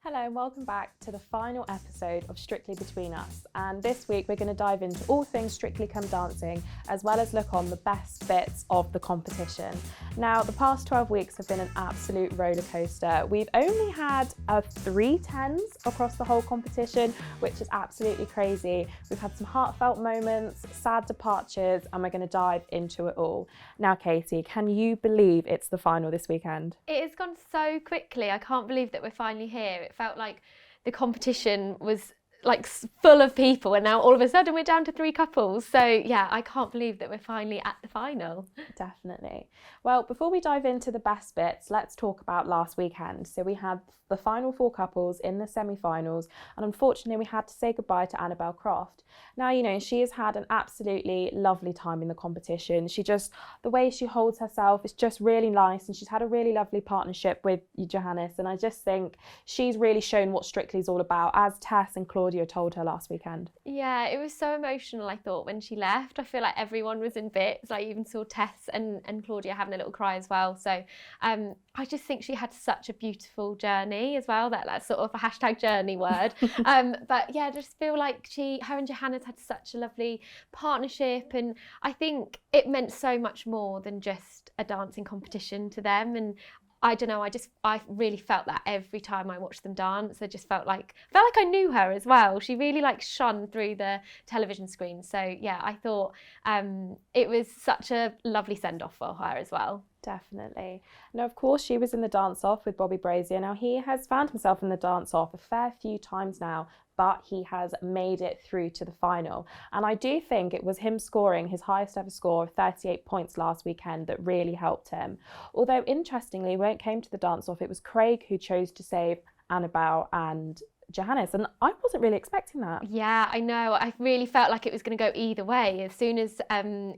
Hello and welcome back to the final episode of Strictly Between Us, and this week we're going to dive into all things Strictly Come Dancing as well as look on the best bits of the competition. Now the past 12 weeks have been an absolute roller coaster. We've only had 3 10s across the whole competition, which is absolutely crazy. We've had some heartfelt moments, sad departures, and we're going to dive into it all. Now Katie, can you believe it's the final this weekend? It has gone so quickly. I can't believe that we're finally here. It felt like the competition was like full of people and now all of a sudden we're down to 3 couples. So yeah, I can't believe that we're finally at the final. Definitely. Well, before we dive into the best bits, let's talk about last weekend. So we had the final 4 couples in the semi-finals, and unfortunately we had to say goodbye to Annabelle Croft. Now, you know, she has had an absolutely lovely time in the competition. The way she holds herself is just really nice, and she's had a really lovely partnership with Johannes, and I just think she's really shown what Strictly's all about, as Tess and Claudia told her last weekend. Yeah, it was so emotional, I thought, when she left. I feel like everyone was in bits. I even saw Tess and Claudia having a little cry as well. So I just think she had such a beautiful journey as well, that's sort of a hashtag journey word. But yeah, I just feel like her and Johannes had such a lovely partnership, and I think it meant so much more than just a dancing competition to them. And I don't know, I really felt that every time I watched them dance. I just felt like I knew her as well. She really shone through the television screen. So yeah, I thought it was such a lovely send-off for her as well. Definitely. Now, of course, she was in the dance-off with Bobby Brazier. Now, he has found himself in the dance-off a fair few times now, but he has made it through to the final. And I do think it was him scoring his highest ever score of 38 points last weekend that really helped him. Although, interestingly, when it came to the dance-off, it was Craig who chose to save Annabelle and Johannes, and I wasn't really expecting that. Yeah, I know. I really felt like it was going to go either way. As soon as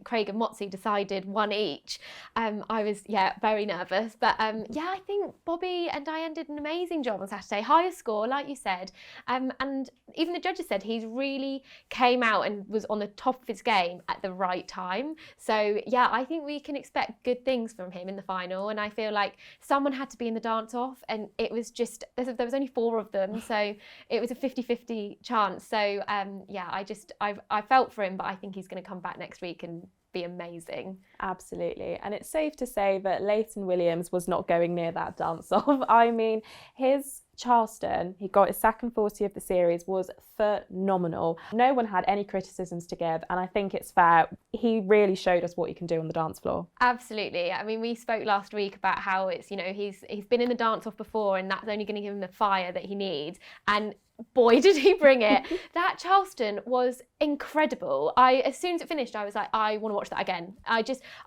Craig and Motzi decided one each, I was, very nervous. But yeah, I think Bobby and Diane did an amazing job on Saturday. Highest score, like you said. And even the judges said he's really came out and was on the top of his game at the right time. So yeah, I think we can expect good things from him in the final. And I feel like someone had to be in the dance-off, and it was just, there was only 4 of them. So it was a 50-50 chance. So yeah, I felt for him, but I think he's going to come back next week and be amazing. Absolutely. And it's safe to say that Leighton Williams was not going near that dance-off. I mean, his Charleston, he got his second 40 of the series, was phenomenal. No one had any criticisms to give, and I think it's fair. He really showed us what he can do on the dance floor. Absolutely. I mean, we spoke last week about how it's, he's been in the dance-off before, and that's only going to give him the fire that he needs. And boy, did he bring it. That Charleston was incredible. As soon as it finished, I was like, I want to watch that again. I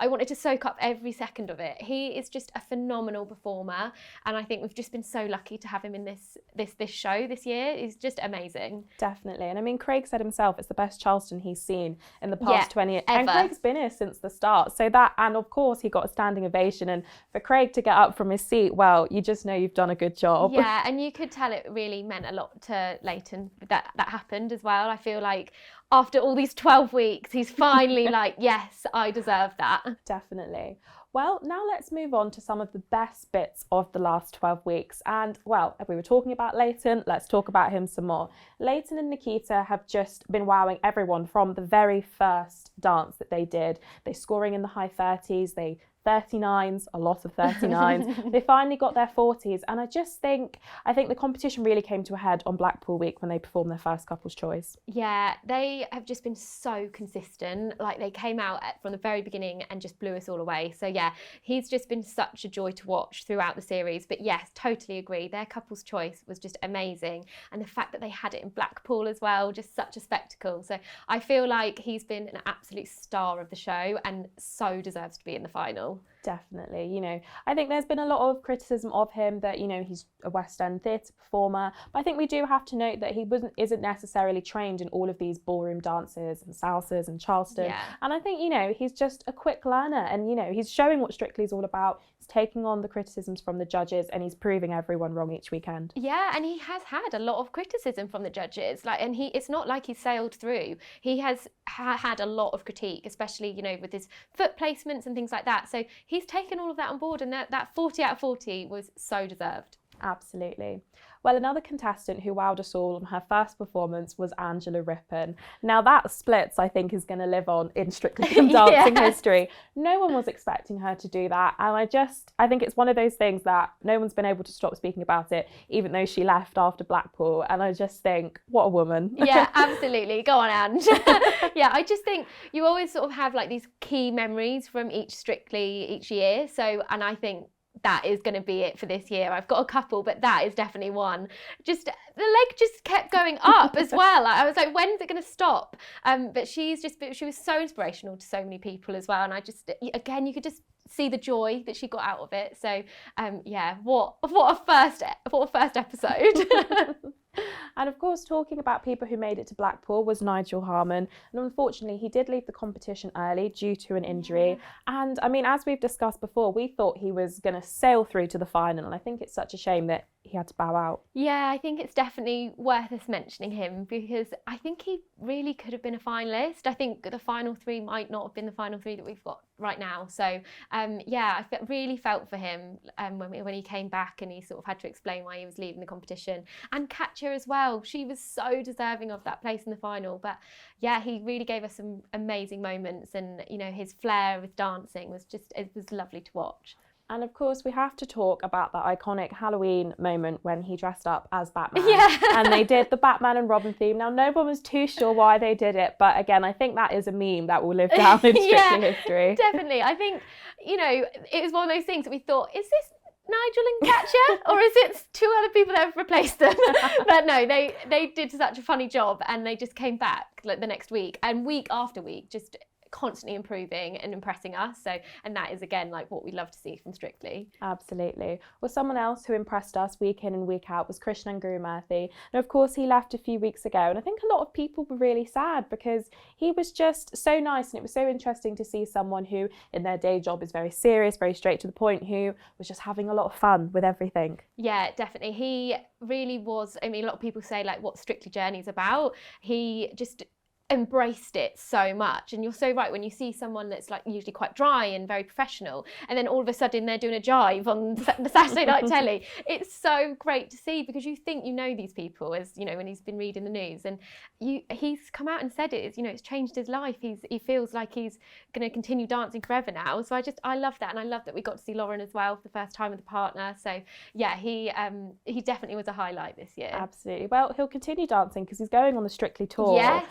wanted to soak up every second of it. He is just a phenomenal performer, and I think we've just been so lucky to have him in this show this year. He's just amazing. Definitely. And I mean, Craig said himself it's the best Charleston he's seen in the past 20 years. Ever. And Craig's been here since the start. So that, and of course he got a standing ovation, and for Craig to get up from his seat, well, you just know you've done a good job. Yeah, and you could tell it really meant a lot to Leighton that happened as well. I feel like after all these 12 weeks, he's finally like, yes, I deserve that. Definitely. Well, now let's move on to some of the best bits of the last 12 weeks. And, well, if we were talking about Leighton, let's talk about him some more. Leighton and Nikita have just been wowing everyone from the very first dance that they did. They're scoring in the high 30s, 39s, a lot of 39s. They finally got their 40s, and I think the competition really came to a head on Blackpool week when they performed their first couple's choice. Yeah, they have just been so consistent. Like, they came out from the very beginning and just blew us all away. So yeah, he's just been such a joy to watch throughout the series. But yes, totally agree. Their couple's choice was just amazing, and the fact that they had it in Blackpool as well, just such a spectacle. So I feel like he's been an absolute star of the show and so deserves to be in the final. Definitely. I think there's been a lot of criticism of him that, he's a West End theatre performer, but I think we do have to note that he isn't necessarily trained in all of these ballroom dances and salsas and Charleston. Yeah. And I think, he's just a quick learner, and, he's showing what Strictly's all about. He's taking on the criticisms from the judges, and he's proving everyone wrong each weekend. Yeah, and he has had a lot of criticism from the judges. It's not like he's sailed through. He has had a lot of critique, especially, with his foot placements and things like that. So he's taken all of that on board, and that 40 out of 40 was so deserved. Absolutely. Well, another contestant who wowed us all on her first performance was Angela Rippon. Now that splits, I think, is going to live on in Strictly Come Dancing history. No one was expecting her to do that, and I think it's one of those things that no one's been able to stop speaking about it, even though she left after Blackpool. And I just think, what a woman. Yeah, absolutely. Go on, Ange. Yeah, I just think you always sort of have like these key memories from each year. So, and I think that is going to be it for this year. I've got a couple, but that is definitely one. Just the leg just kept going up as well. I was like, when's it going to stop? But she was so inspirational to so many people as well. And I just, again, you could just see the joy that she got out of it. So yeah, what a first episode. And of course, talking about people who made it to Blackpool was Nigel Harman. And unfortunately, he did leave the competition early due to an injury. And I mean, as we've discussed before, we thought he was going to sail through to the final. And I think it's such a shame that he had to bow out. Yeah, I think it's definitely worth us mentioning him because I think he really could have been a finalist. I think the final three might not have been the final three that we've got right now. So yeah, I really felt for him when he came back and he sort of had to explain why he was leaving the competition. And Katya as well, she was so deserving of that place in the final. But yeah, he really gave us some amazing moments, and you know, his flair with dancing was lovely to watch. And of course, we have to talk about that iconic Halloween moment when he dressed up as Batman. Yeah. And they did the Batman and Robin theme. Now, no one was too sure why they did it. But again, I think that is a meme that will live down in Strictly history. Definitely. I think, you know, it was one of those things that we thought, is this Nigel and Katya, or is it two other people that have replaced them? But no, they did such a funny job, and they just came back like the next week and week after week, just constantly improving and impressing us. So, and that is again like what we love to see from Strictly. Absolutely. Well, someone else who impressed us week in and week out was Krishna and Guy. And of course, he left a few weeks ago, and I think a lot of people were really sad because he was just so nice, and it was so interesting to see someone who in their day job is very serious, very straight to the point, who was just having a lot of fun with everything. Yeah, definitely. He really was. I mean, a lot of people say like what Strictly Journey is about. He just embraced it so much, and you're so right when you see someone that's like usually quite dry and very professional, and then all of a sudden they're doing a jive on the Saturday night telly. It's so great to see because you think you know these people, as you know, when he's been reading the news, and he's come out and said it, you know, it's changed his life. He feels like he's going to continue dancing forever now. So I love that, and I love that we got to see Lauren as well for the first time with a partner. So yeah, he definitely was a highlight this year. Absolutely. Well, he'll continue dancing because he's going on the Strictly tour. Yes.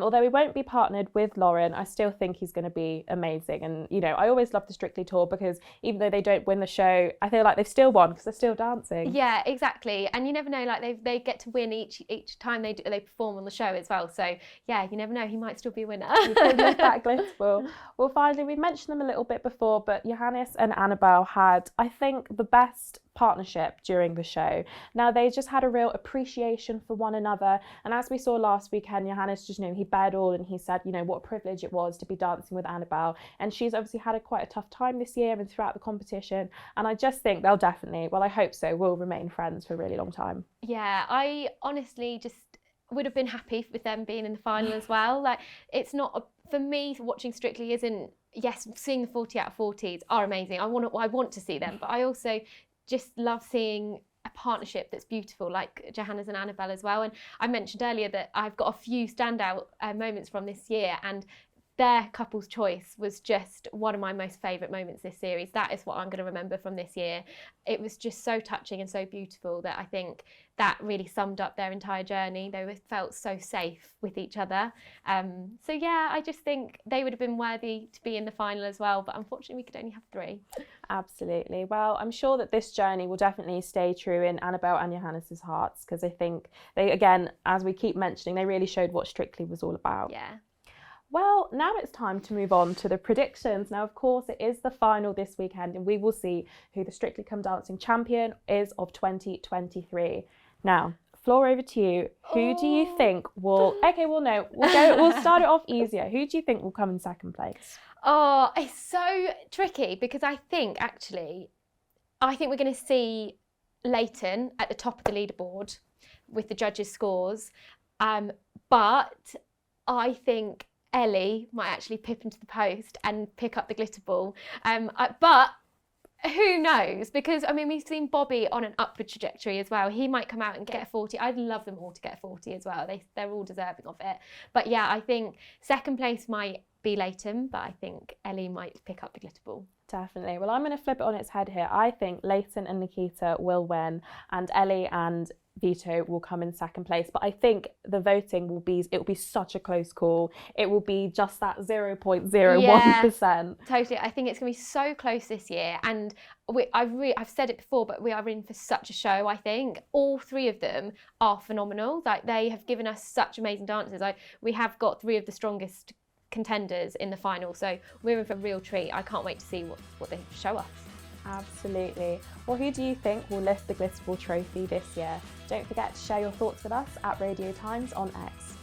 Although he won't be partnered with Lauren, I still think he's going to be amazing. And, you know, I always love the Strictly tour because even though they don't win the show, I feel like they've still won because they're still dancing. Yeah, exactly. And you never know, like they get to win each time they perform on the show as well. So yeah, you never know, he might still be a winner. You could live that glitterball. Well, finally, we mentioned them a little bit before, but Johannes and Annabelle had, I think, the best partnership during the show. Now, they just had a real appreciation for one another, and as we saw last weekend, Johannes just, you know, he bared all and he said, you know, what a privilege it was to be dancing with Annabelle, and she's obviously had quite a tough time this year and throughout the competition, and I just think they'll definitely, well, I hope so, will remain friends for a really long time. Yeah, I honestly just would have been happy with them being in the final as well. Like, it's not for me, watching Strictly isn't, yes, seeing the 40 out of 40s are amazing. I want to see them, but I also just love seeing a partnership that's beautiful, like Johannes and Annabelle as well. And I mentioned earlier that I've got a few standout moments from this year, and their couple's choice was just one of my most favourite moments this series. That is what I'm going to remember from this year. It was just so touching and so beautiful that I think that really summed up their entire journey. They felt so safe with each other. So yeah, I just think they would have been worthy to be in the final as well, but unfortunately we could only have 3. Absolutely. Well, I'm sure that this journey will definitely stay true in Annabelle and Johannes's hearts, because I think they, again, as we keep mentioning, they really showed what Strictly was all about. Yeah. Well, now it's time to move on to the predictions. Now, of course, it is the final this weekend, and we will see who the Strictly Come Dancing champion is of 2023. Now, floor over to you. Who do you think will... Okay, well, no, we'll start it off easier. Who do you think will come in second place? Oh, it's so tricky because I think we're going to see Leighton at the top of the leaderboard with the judges' scores. But I think Ellie might actually pip into the post and pick up the glitter ball. But Who knows? Because, I mean, we've seen Bobby on an upward trajectory as well. He might come out and get 40. I'd love them all to get 40 as well. They're all deserving of it. But yeah, I think second place might be Leighton, but I think Ellie might pick up the glitterball. Definitely. Well, I'm going to flip it on its head here. I think Leighton and Nikita will win, and Ellie and Vito will come in second place. But I think the voting will be such a close call. It will be just that 0.01%. Yeah, totally. I think it's going to be so close this year. And I've said it before, but we are in for such a show, I think. All three of them are phenomenal. Like, they have given us such amazing dances. We have got three of the strongest contenders in the final, so we're in for a real treat. I can't wait to see what they show us. Absolutely. Well, who do you think will lift the glitterball trophy this year? Don't forget to share your thoughts with us at Radio Times on X.